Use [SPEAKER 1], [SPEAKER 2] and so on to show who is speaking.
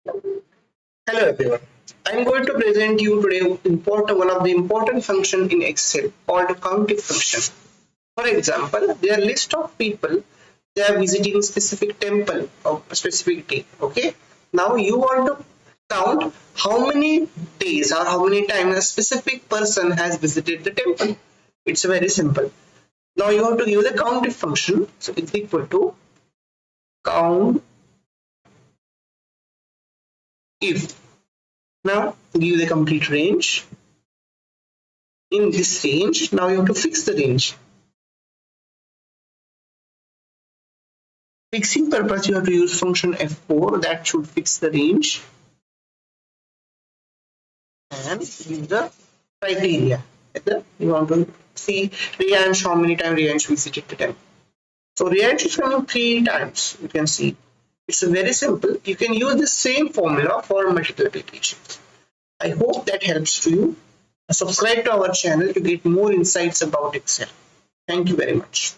[SPEAKER 1] Hello everyone. I am going to present you today one of the important function in Excel called Countif function. For example, there are list of people they are visiting specific temple or specific day. Okay. Now you want to count how many days or how many times a specific person has visited the temple. It's very simple. Now you have to give the countif function. So it's equal to count if. Now give the complete range. In this range, now you have to fix the range. Fixing purpose, you have to use function f4 that should fix the range and give the criteria. You want to see Riyansh, how many times Riyansh visited the temple. So Riyansh is coming 3 times. You can see it's very simple. You can use the same formula for multiple applications. I hope that helps to you. Subscribe to our channel to get more insights about Excel. Thank you very much.